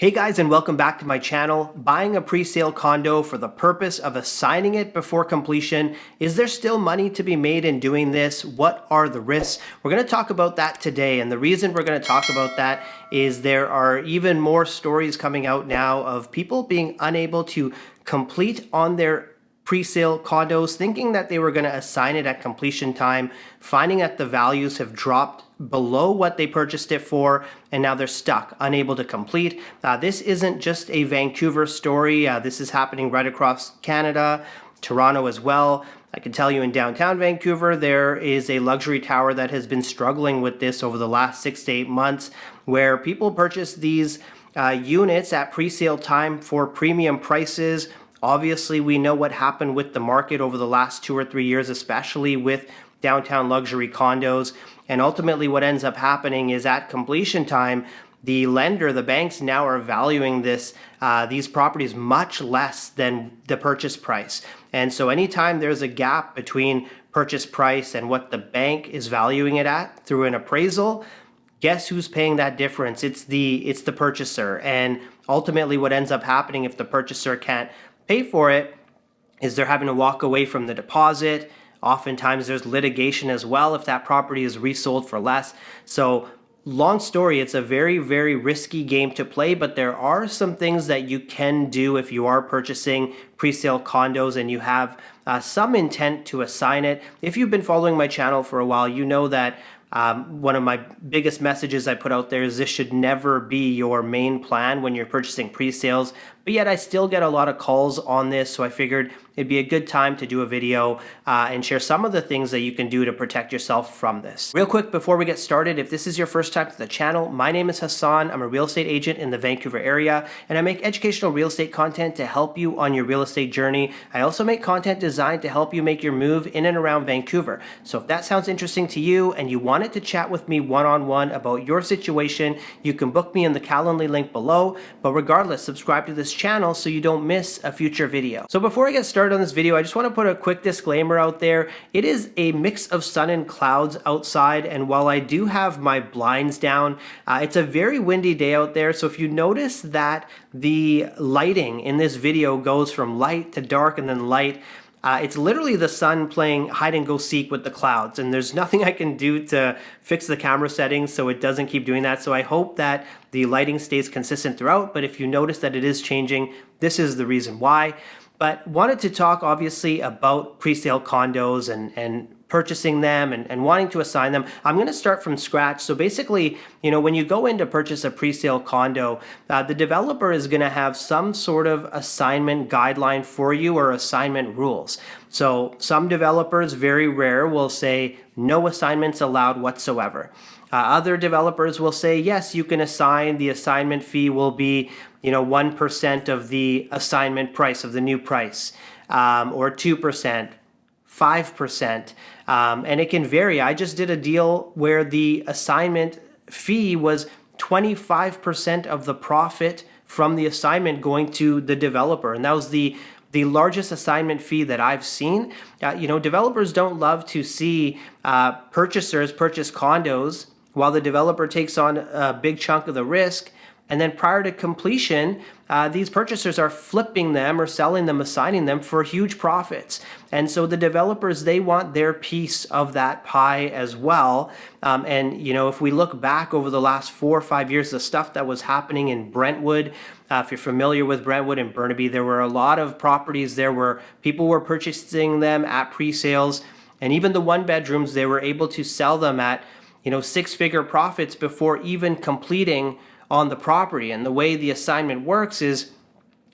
Hey guys, and welcome back to my channel. Buying a pre-sale condo for the purpose of assigning it before completion. Is there still money to be made in doing this? What are the risks? We're going to talk about that today, and the reason we're going to talk about that is there are even more stories coming out now of people being unable to complete on their pre-sale condos, thinking that they were going to assign it at completion time, finding that the values have dropped below what they purchased it for, and now they're stuck, unable to complete. This isn't just a Vancouver story. This is happening right across Canada, Toronto as well. I can tell you in downtown Vancouver, there is a luxury tower that has been struggling with this over the last 6 to 8 months, where people purchase these units at pre-sale time for premium prices. Obviously, we know what happened with the market over the last 2 or 3 years, especially with downtown luxury condos. And ultimately, what ends up happening is at completion time, the lender, the banks now are valuing these properties much less than the purchase price. And so anytime there's a gap between purchase price and what the bank is valuing it at through an appraisal, guess who's paying that difference? It's the purchaser. And ultimately, what ends up happening if the purchaser can't pay for it is they're having to walk away from the deposit. Oftentimes there's litigation as well if that property is resold for less. So long story, it's a very, very risky game to play, but there are some things that you can do if you are purchasing pre-sale condos and you have some intent to assign it. If you've been following my channel for a while, you know that one of my biggest messages I put out there is this should never be your main plan when you're purchasing pre-sales, but yet I still get a lot of calls on this, so I figured it'd be a good time to do a video and share some of the things that you can do to protect yourself from this. Real quick before we get started, if this is your first time to the channel, my name is Hassan. I'm a real estate agent in the Vancouver area, and I make educational real estate content to help you on your real estate journey. I also make content designed to help you make your move in and around Vancouver. So if that sounds interesting to you and you wanted to chat with me one-on-one about your situation, you can book me in the Calendly link below. But regardless, subscribe to this channel so you don't miss a future video. So before I get started on this video, I just want to put a quick disclaimer out there. It is a mix of sun and clouds outside, and while I do have my blinds down, it's a very windy day out there. So if you notice that the lighting in this video goes from light to dark and then light, it's literally the sun playing hide and go seek with the clouds, and there's nothing I can do to fix the camera settings so it doesn't keep doing that. So I hope that the lighting stays consistent throughout, but if you notice that it is changing, this is the reason why. But wanted to talk obviously about pre-sale condos and purchasing them and wanting to assign them. I'm going to start from scratch. So basically, when you go in to purchase a pre-sale condo, the developer is going to have some sort of assignment guideline for you or assignment rules. So some developers, very rare, will say no assignments allowed whatsoever. Other developers will say, yes, you can assign. The assignment fee will be 1% of the assignment price of the new price, or 2%, 5%, and it can vary. I just did a deal where the assignment fee was 25% of the profit from the assignment going to the developer, and that was the largest assignment fee that I've seen. Developers don't love to see purchasers purchase condos while the developer takes on a big chunk of the risk. And then prior to completion, these purchasers are flipping them or selling them, assigning them for huge profits. And so the developers, they want their piece of that pie as well. If we look back over the last 4 or 5 years, the stuff that was happening in Brentwood, if you're familiar with Brentwood and Burnaby, there were a lot of properties there where people were purchasing them at pre-sales. And even the one bedrooms, they were able to sell them at 6-figure profits before even completing on the property. And the way the assignment works is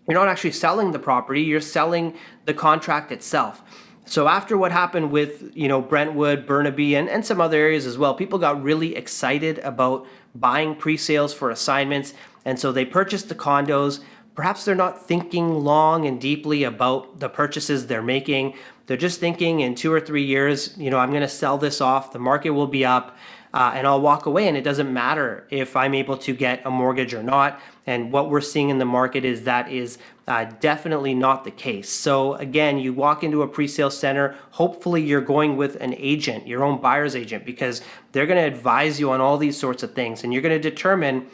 you're not actually selling the property, you're selling the contract itself. So after what happened with Brentwood, Burnaby, and some other areas as well, people got really excited about buying pre-sales for assignments, and so they purchased the condos. Perhaps they're not thinking long and deeply about the purchases they're making. They're just thinking in 2 or 3 years, I'm going to sell this off, the market will be up, and I'll walk away, and it doesn't matter if I'm able to get a mortgage or not. And what we're seeing in the market is that is definitely not the case. So again, you walk into a pre-sale center, hopefully you're going with an agent, your own buyer's agent, because they're going to advise you on all these sorts of things, and you're going to determine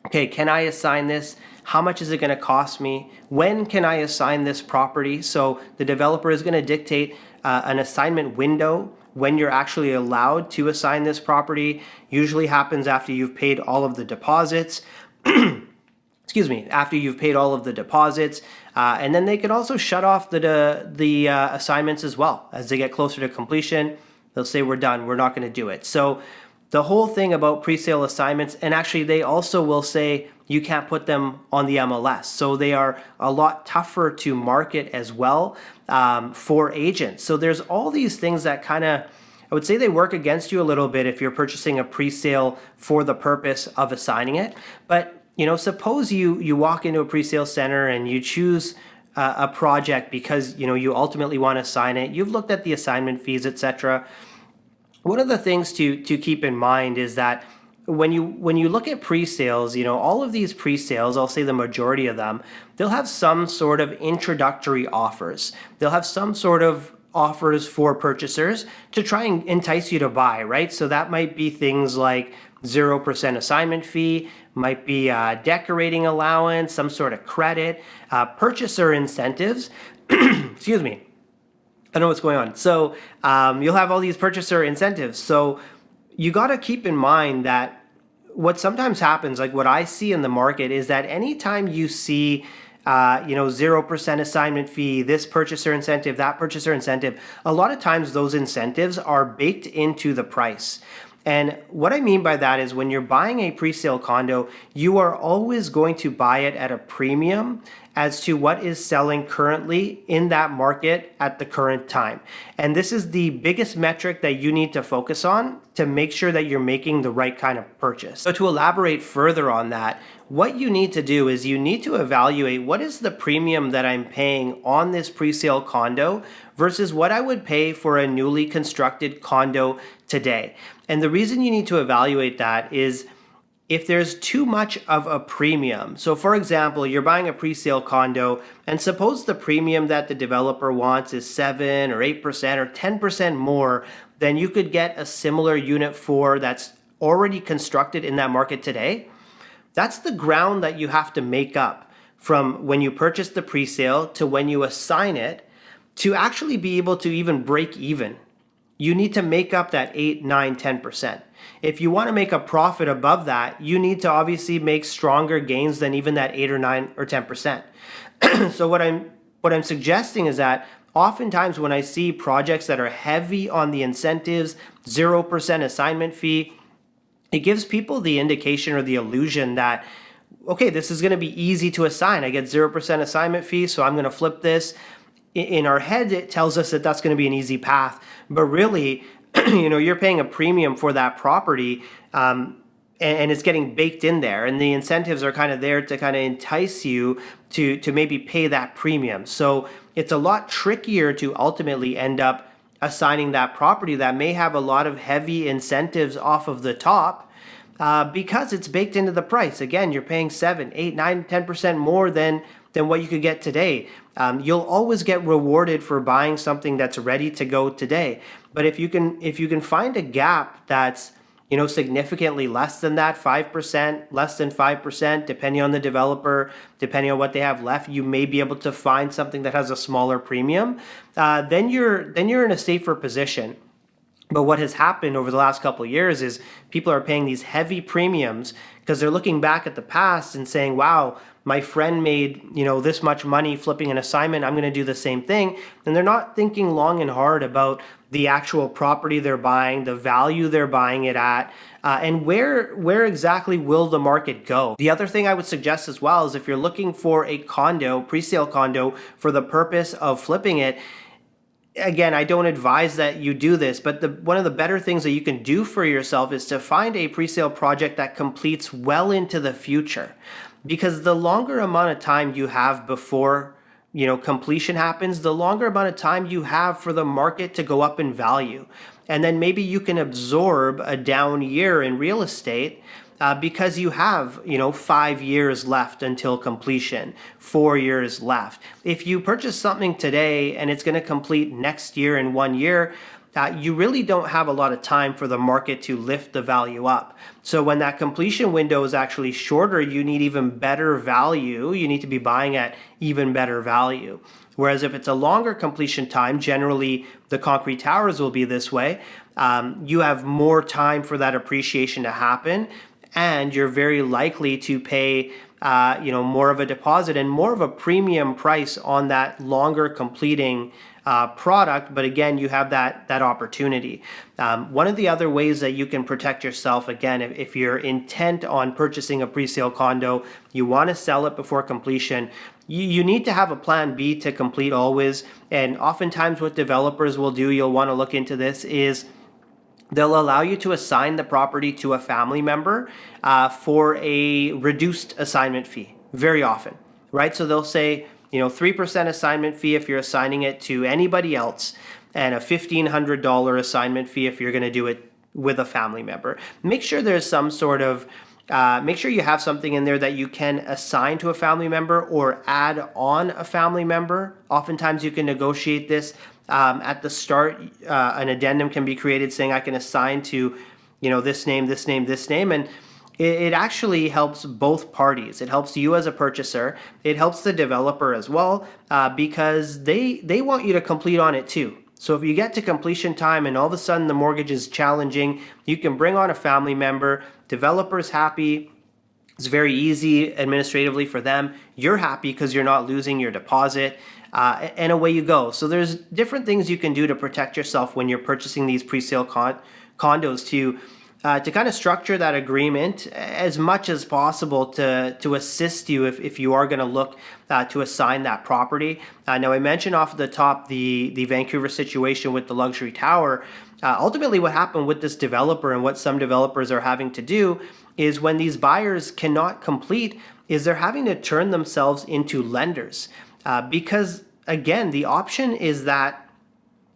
okay, can I assign this? How much is it going to cost me? When can I assign this property? So the developer is going to dictate an assignment window when you're actually allowed to assign this property. Usually happens after you've paid all of the deposits. Excuse me, after you've paid all of the deposits. And then they can also shut off the assignments as well. As they get closer to completion, they'll say, we're done, we're not going to do it. So the whole thing about pre-sale assignments, and actually they also will say you can't put them on the MLS. So they are a lot tougher to market as well for agents. So there's all these things that kind of, I would say they work against you a little bit if you're purchasing a pre-sale for the purpose of assigning it. But suppose you walk into a pre-sale center and you choose a project because you ultimately want to assign it. You've looked at the assignment fees, etc. One of the things to keep in mind is that when you look at pre-sales, all of these pre-sales, I'll say the majority of them, they'll have some sort of introductory offers. They'll have some sort of offers for purchasers to try and entice you to buy, right? So that might be things like 0% assignment fee, might be decorating allowance, some sort of credit, purchaser incentives. Excuse me. I know what's going on. So you'll have all these purchaser incentives. So you got to keep in mind that what sometimes happens, like what I see in the market, is that anytime you see 0% assignment fee, this purchaser incentive, that purchaser incentive, a lot of times those incentives are baked into the price. And what I mean by that is when you're buying a pre-sale condo, you are always going to buy it at a premium as to what is selling currently in that market at the current time. And this is the biggest metric that you need to focus on to make sure that you're making the right kind of purchase. So to elaborate further on that, what you need to do is you need to evaluate what is the premium that I'm paying on this pre-sale condo versus what I would pay for a newly constructed condo today. And the reason you need to evaluate that is if there's too much of a premium. So for example, you're buying a pre-sale condo and suppose the premium that the developer wants is 7 or 8% or 10% more than you could get a similar unit for that's already constructed in that market today. That's the ground that you have to make up from when you purchase the pre-sale to when you assign it to actually be able to even break even. You need to make up that 8, 9, 10%. If you want to make a profit above that, you need to obviously make stronger gains than even that 8 or 9 or 10%. So what I'm suggesting is that oftentimes when I see projects that are heavy on the incentives, 0% assignment fee, it gives people the indication or the illusion that, okay, this is going to be easy to assign. I get 0% assignment fee, so I'm going to flip this. In our head, it tells us that that's going to be an easy path. But really, you're paying a premium for that property and it's getting baked in there. And the incentives are kind of there to kind of entice you to maybe pay that premium. So it's a lot trickier to ultimately end up assigning that property that may have a lot of heavy incentives off of the top because it's baked into the price. Again, you're paying 7, 8, 9, 10% more than what you could get today. You'll always get rewarded for buying something that's ready to go today. But if you can find a gap that's significantly less than that, 5%, less than 5%, depending on the developer, depending on what they have left, you may be able to find something that has a smaller premium. Then you're in a safer position. But what has happened over the last couple of years is people are paying these heavy premiums because they're looking back at the past and saying, wow, my friend made, this much money flipping an assignment, I'm going to do the same thing. And they're not thinking long and hard about the actual property they're buying, the value they're buying it at, and where exactly will the market go. The other thing I would suggest as well is if you're looking for a condo, pre-sale condo, for the purpose of flipping it, again, I don't advise that you do this, but one of the better things that you can do for yourself is to find a pre-sale project that completes well into the future. Because the longer amount of time you have before completion happens, the longer amount of time you have for the market to go up in value. And then maybe you can absorb a down year in real estate because you have 5 years left until completion, 4 years left. If you purchase something today and it's going to complete next year in 1 year, you really don't have a lot of time for the market to lift the value up. So when that completion window is actually shorter, you need even better value. You need to be buying at even better value. Whereas if it's a longer completion time, generally the concrete towers will be this way, you have more time for that appreciation to happen, and you're very likely to pay more of a deposit and more of a premium price on that longer completing product. But again, you have that opportunity. One of the other ways that you can protect yourself, again, if you're intent on purchasing a pre-sale condo, you want to sell it before completion, you need to have a plan B to complete always. And oftentimes what developers will do, you'll want to look into this, is they'll allow you to assign the property to a family member for a reduced assignment fee very often, right? So they'll say, 3% assignment fee if you're assigning it to anybody else, and a $1,500 assignment fee if you're going to do it with a family member. Make sure there's some sort of make sure you have something in there that you can assign to a family member or add on a family member. Oftentimes you can negotiate this at the start. An addendum can be created saying I can assign to, this name, this name, this name, and it actually helps both parties. It helps you as a purchaser. It helps the developer as well, because they want you to complete on it too. So if you get to completion time and all of a sudden the mortgage is challenging, you can bring on a family member. Developer's happy. It's very easy administratively for them. You're happy because you're not losing your deposit, and away you go. So there's different things you can do to protect yourself when you're purchasing these pre-sale condos to kind of structure that agreement as much as possible to assist you if you are going to look to assign that property. Now, I mentioned off the top the Vancouver situation with the luxury tower. Ultimately, what happened with this developer and what some developers are having to do is when these buyers cannot complete, is they're having to turn themselves into lenders. Because, again, the option is that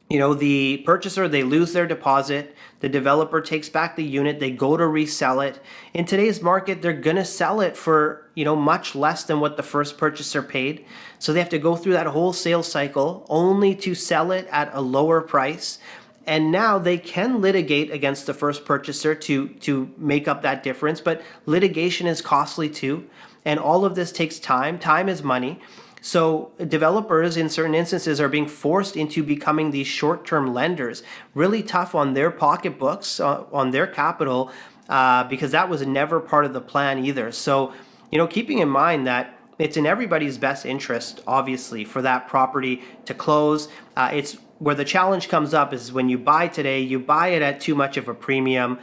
the purchaser, they lose their deposit, the developer takes back the unit, they go to resell it. In today's market, they're going to sell it for, much less than what the first purchaser paid. So they have to go through that whole sales cycle only to sell it at a lower price. And now they can litigate against the first purchaser to make up that difference, but litigation is costly too. And all of this takes time. Time is money. So developers in certain instances are being forced into becoming these short-term lenders, really tough on their pocketbooks, on their capital, because that was never part of the plan either. So, keeping in mind that it's in everybody's best interest, obviously, for that property to close. It's where the challenge comes up is when you buy today, you buy it at too much of a premium.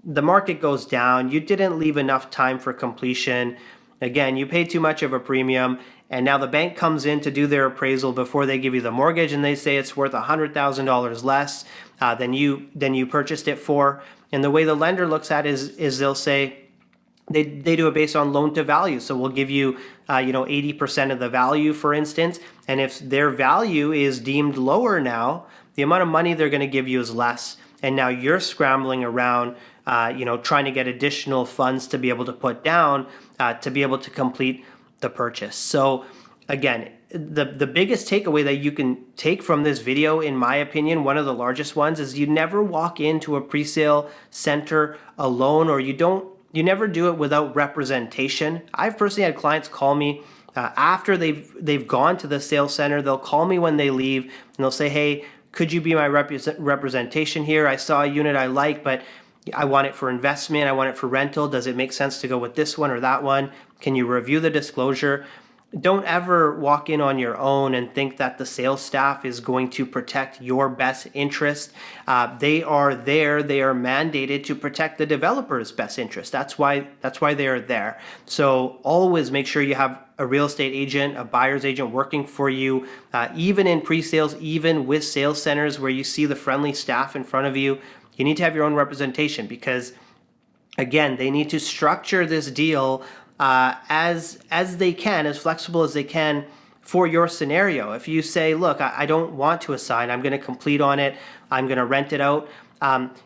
The market goes down. You didn't leave enough time for completion. Again, you paid too much of a premium, and now the bank comes in to do their appraisal before they give you the mortgage, and they say it's worth $100,000 less than you purchased it for. And the way the lender looks at it is they'll say they do it based on loan to value. So we'll give you 80% of the value, for instance, and if their value is deemed lower now, the amount of money they're going to give you is less, and now you're scrambling around trying to get additional funds to be able to put down to be able to complete the purchase. So again, the biggest takeaway that you can take from this video, in my opinion, one of the largest ones, is you never walk into a pre-sale center alone, or you never do it without representation. I've personally had clients call me after they've gone to the sales center. They'll call me when they leave and they'll say, hey, could you be my representation here? I saw a unit I like, but I want it for investment. I want it for rental. Does it make sense to go with this one or that one? Can you review the disclosure? Don't ever walk in on your own and think that the sales staff is going to protect your best interest. They are there. They are mandated to protect the developer's best interest. That's why they are there. So always make sure you have a real estate agent, a buyer's agent working for you, even in pre-sales, even with sales centers where you see the friendly staff in front of you. You need to have your own representation because, again, they need to structure this deal as they can, as flexible as they can for your scenario. If you say, look, I don't want to assign, I'm going to complete on it, I'm going to rent it out,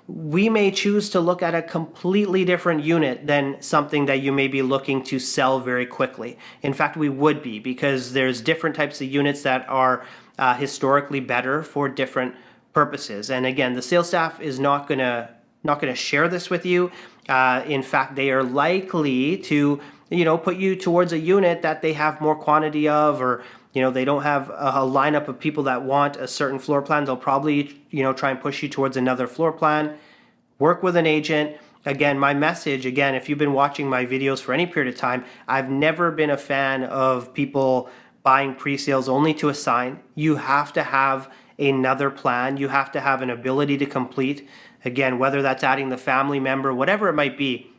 we may choose to look at a completely different unit than something that you may be looking to sell very quickly. In fact, we would be, because there's different types of units that are historically better for different purposes. And again, the sales staff is not gonna share this with you. In fact, they are likely to, put you towards a unit that they have more quantity of, or they don't have a lineup of people that want a certain floor plan. They'll probably, try and push you towards another floor plan. Work with an agent. Again, my message, if you've been watching my videos for any period of time, I've never been a fan of people buying pre-sales only to assign. You have to have another plan. You have to have an ability to complete. Again, whether that's adding the family member, whatever it might be,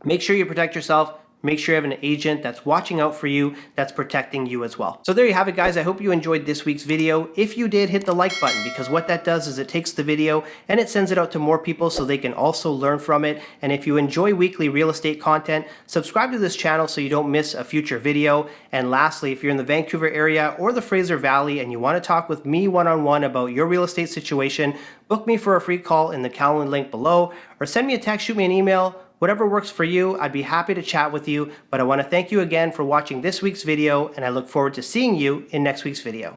make sure you protect yourself. Make sure you have an agent that's watching out for you, that's protecting you as well. So there you have it, guys. I hope you enjoyed this week's video. If you did, hit the like button, because what that does is it takes the video and it sends it out to more people so they can also learn from it. And if you enjoy weekly real estate content, subscribe to this channel so you don't miss a future video. And lastly, if you're in the Vancouver area or the Fraser Valley and you want to talk with me one-on-one about your real estate situation, book me for a free call in the Calendar link below, or send me a text, shoot me an email. Whatever works for you, I'd be happy to chat with you. But I want to thank you again for watching this week's video, and I look forward to seeing you in next week's video.